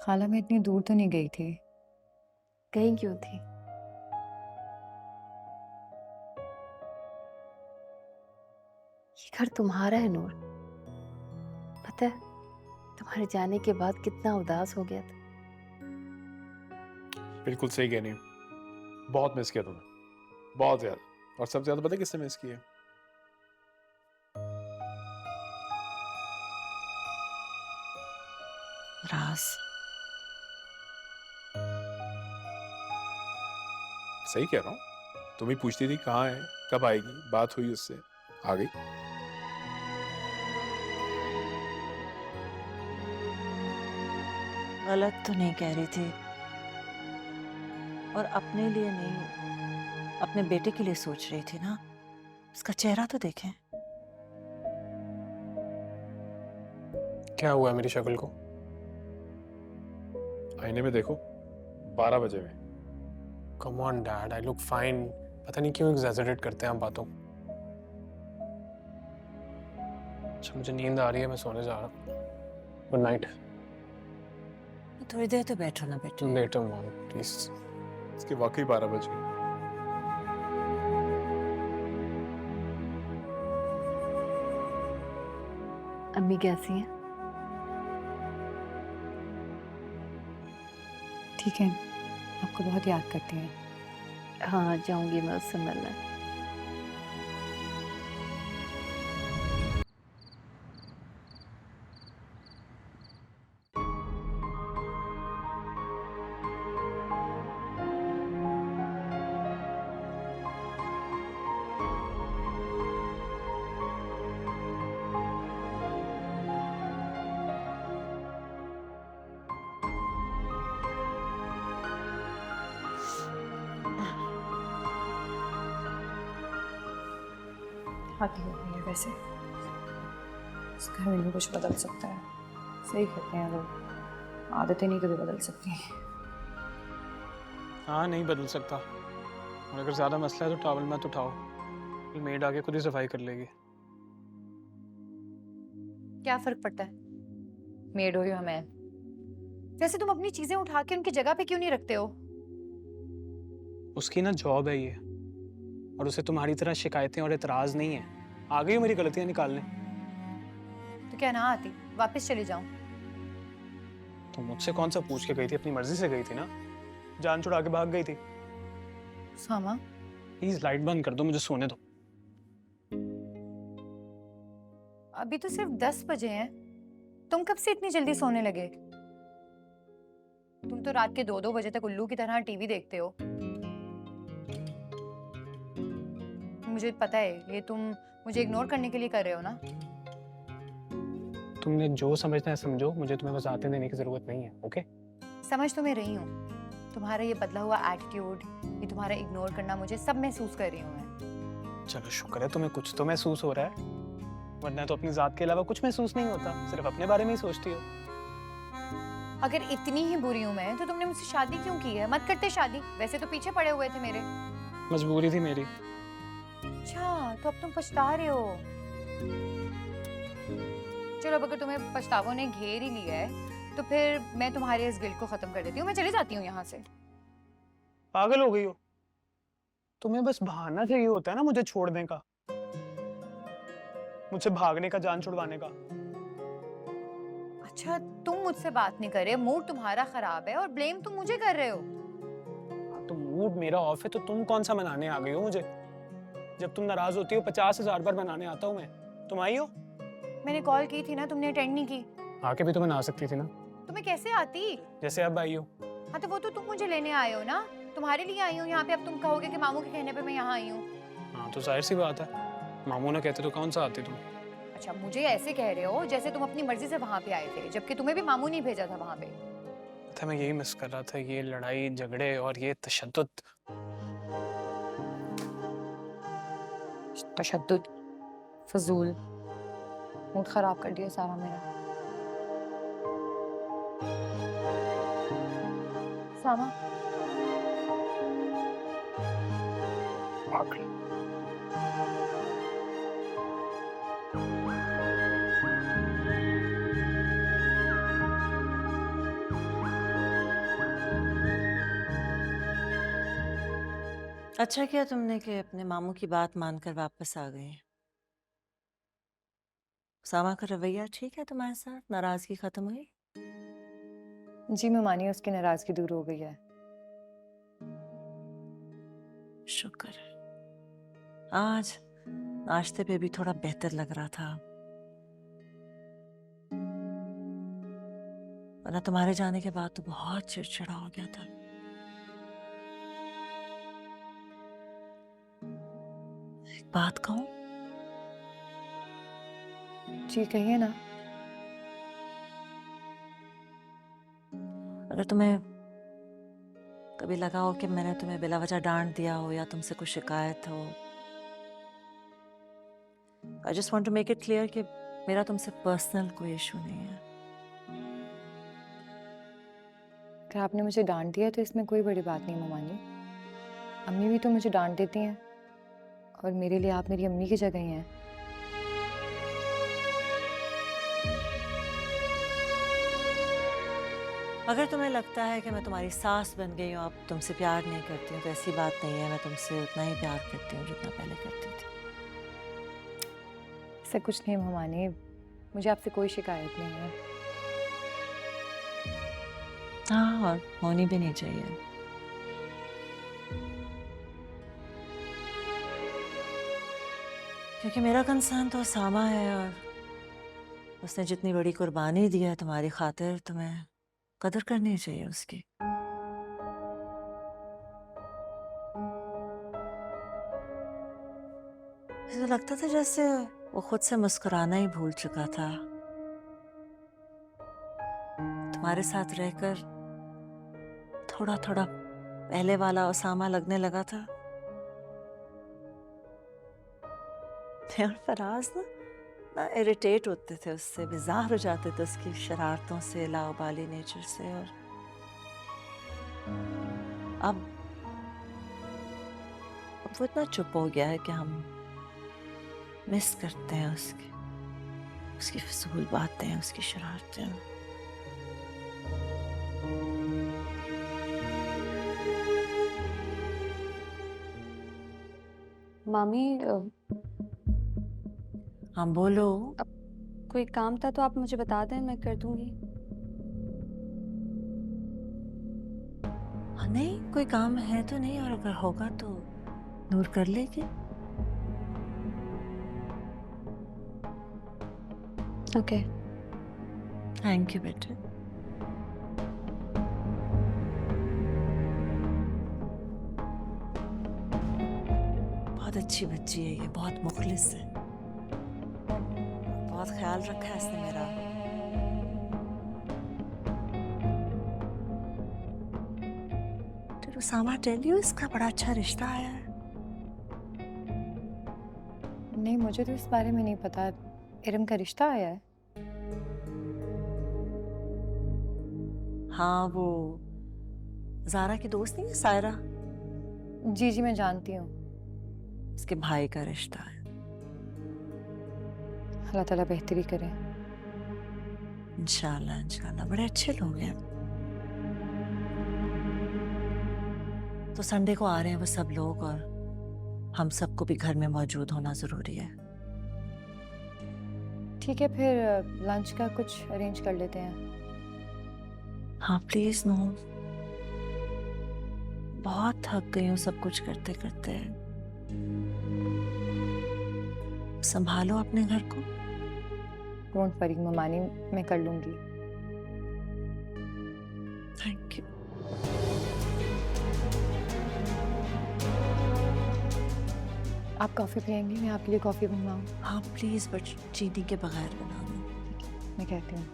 खाला मैं इतनी दूर तो नहीं गई थी। कहीं क्यों थी? ये घर तुम्हारा है नूर। पता है तुम्हारे जाने के बाद कितना उदास हो गया था। बिल्कुल सही कह रही हूँ। बहुत मिस किया तुम्हें, बहुत ज्यादा। और सबसे ज्यादा पता है किससे मिस किया? राज। सही कह रहा हूँ। तुम ही पूछती थी कहाँ है, कब आएगी, बात हुई उससे, आ गई। गलत तो नहीं कह रही थी, और अपने लिए नहीं, अपने बेटे के लिए सोच रही थी ना। उसका चेहरा तो देखें। क्या हुआ है मेरी शक्ल को? आईने में देखो, 12 बजे में। Come on dad, I look fine. पता नहीं क्यों एग्जैजरेट करते हैं आप बातों। अच्छा, मुझे नींद आ रही है, मैं सोने जा रहा हूँ। Good night. थोड़ी देर तो बैठो ना बेटे। Later mom please. इसके वाकई 12 बजे। अम्मी कैसी हैं? ठीक है, आपको बहुत याद करती हैं। हाँ, जाऊंगी मैं उससे मिलने। आती हो गई है वैसे। इस घर में भी कुछ बदल सकता है। सही कहते हैं लोग, आदतें नहीं कभी बदल सकती। हाँ, नहीं बदल सकता। और अगर ज्यादा मसला है तो टॉवल मत उठाओ, मेड आके खुद ही सफाई कर लेगी। क्या फर्क पड़ता है, मेड हो या मैं? वैसे तुम अपनी चीजें उठा के उनकी जगह पे क्यों नहीं रखते हो? उसकी ना जॉब है ये, और उसे तुम्हारी तरह शिकायतें और एतराज नहीं है। आ गई हो मेरी गलतियां निकालने। तो क्या ना आती, वापस चली जाऊं? तो मुझसे कौन सा पूछ के गई थी? अपनी मर्जी से गई थी ना, जान छुड़ा के भाग गई थी। सामा, प्लीज लाइट बंद कर दो, मुझे सोने दो। अभी तो सिर्फ 10 बजे हैं। तुम कब से इतनी जल्दी सोने लगे? तुम तो रात के 2-2 बजे तक उल्लू की तरह टीवी देखते हो। मुझे पता है ये तुम मुझे इग्नोर करने के लिए कर रहे हो ना। तुमने जो समझना है समझो, मुझे तुम्हें वजाहतें देने की जरूरत नहीं है। ओके? समझ तो मैं रही हूँ। तुम्हारा ये बदला हुआ एटीट्यूड, ये तुम्हारा इग्नोर करना, मुझे सब महसूस कर रही हूँ मैं। चलो शुक्र है तुम्हें कुछ तो महसूस हो रहा है, वरना तो अपनी जात के अलावा कुछ महसूस नहीं होता, सिर्फ अपने बारे में ही सोचती हो। अगर इतनी ही बुरी हूँ मैं, तो तुमने मुझसे शादी क्यों की है? मत करते शादी, वैसे तो पीछे पड़े हुए थे मेरे। मजबूरी थी मेरी। अच्छा, तो अब तुम पछता रहे हो। चलो, अब अगर तुम्हें पछतावों ने घेर ही लिया है, तो फिर मैं तुम्हारे इस गिल्ट को खत्म कर देती हूँ। मैं चली जाती हूँ यहाँ से। पागल हो गई हो? तुम्हें बस बहाना चाहिए होता है ना मुझे छोड़ने का, मुझसे भागने का, जान छुड़वाने का। अच्छा, तुम मुझसे बात नहीं कर रहे, मूड तुम्हारा खराब है और ब्लेम तुम मुझे कर रहे हो। हाँ, तो मूड मेरा ऑफ है तो तुम कौन सा मनाने आ गई हो मुझे? जब तुम नाराज होती हो 50,000 बार मनाने आता हूँ मैं। तुम आई हो? मैंने कॉल की थी ना, तुमने अटेंड नहीं की। आके भी तुम्हें ना सकती थी ना, तुम्हें कैसे आती? जैसे अब आई हो। हाँ, तो वो तो तुम मुझे लेने आए हो ना, तुम्हारे लिए आई हूँ यहाँ पे। अब तुम कहोगे कि मामू के कहने पे मैं यहाँ आई हूँ। हाँ, तो जाहिर सी बात है, मामू ना कहते तो कौन सा आती तुम। अच्छा, मुझे ऐसे कह रहे हो जैसे तुम अपनी मर्जी से वहां पे आए थे, जबकि तुम्हें भी मामू नहीं भेजा था वहां पे। था मैं यही मिस कर रहा था, ये लड़ाई झगड़े और ये तशद्दुद। तशद्दुद, फजूल, मूड खराब कर दिया सारा मेरा। सामा, पागल। अच्छा किया तुमने कि अपने मामू की बात मानकर वापस आ गई। सामा का रवैया ठीक है तुम्हारे साथ? नाराजगी खत्म हुई? जी मैं मानी उसकी नाराजगी दूर हो गई है। शुक्र है। आज नाश्ते पे भी थोड़ा बेहतर लग रहा था, वरना तुम्हारे जाने के बाद तो बहुत चिड़चिड़ा हो गया था। एक बात कहूं? जी कहिए ना। अगर तुम्हें कभी लगा हो कि मैंने तुम्हें बिला वजह डांट दिया हो या तुमसे कुछ शिकायत हो, I just want to make it clear कि मेरा तुमसे पर्सनल कोई इशू नहीं है। अगर आपने मुझे डांट दिया तो इसमें कोई बड़ी बात नहीं ममानी। अम्मी भी तो मुझे डांट देती हैं और मेरे लिए आप मेरी अम्मी की जगह ही हैं। अगर तुम्हें लगता है कि मैं तुम्हारी सास बन गई हूँ, अब तुमसे प्यार नहीं करती हूँ, तो ऐसी बात नहीं है। मैं तुमसे उतना ही प्यार करती हूँ जितना पहले करती थी। ऐसा कुछ नहीं ममानी, मुझे आपसे कोई शिकायत नहीं है। हाँ, और होनी भी नहीं चाहिए। क्योंकि मेरा कंसर्न तो सामा है और उसने जितनी बड़ी कुर्बानी दी है तुम्हारी खातिर, तुम्हें कदर करनी चाहिए उसकी। मुझे तो लगता था जैसे वो खुद से मुस्कुराना ही भूल चुका था। तुम्हारे साथ रहकर थोड़ा थोड़ा पहले वाला उसामा लगने लगा था। और फराज ना इरिटेट होते थे उससे, बेजार हो जाते थे उसकी शरारतों से, लाउबाली नेचर से। और अब वो इतना चुप हो गया है कि हम मिस करते हैं उसकी फिजूल बातें, उसकी शरारतें। मामी हाँ बोलो। कोई काम था तो आप मुझे बता दें, मैं कर दूंगी। हाँ, नहीं कोई काम है तो नहीं, और अगर होगा तो नूर कर लेगी। ओके। थैंक यू बेटे। बहुत अच्छी बच्ची है ये, बहुत मुखलिस है, बहुत ख्याल रखा है इसने मेरा। तो उसामा टेल यू इसका बड़ा अच्छा रिश्ता आया है। नहीं मुझे तो इस बारे में नहीं पता। इरम का रिश्ता आया है? हाँ, वो ज़ारा की दोस्त नहीं है सायरा, जी जी मैं जानती हूँ। उसके भाई का रिश्ता है। अल्लाह ताला बेहतरी करे। इंशाल्लाह इंशाल्लाह, बड़े अच्छे लोग हैं। तो संडे को आ रहे हैं वो सब लोग, और हम सबको भी घर में मौजूद होना ज़रूरी है। ठीक है फिर लंच का कुछ अरेंज कर लेते हैं। हाँ प्लीज नो, बहुत थक गई हूँ सब कुछ करते करते। संभालो अपने घर को। डोंट वरी ममानी, मैं कर लूंगी। Thank you. आप कॉफ़ी पियेंगी? मैं आपके लिए कॉफ़ी बनवाऊँ? हाँ प्लीज, बट चीनी के बगैर बना दो। मैं कहती हूँ।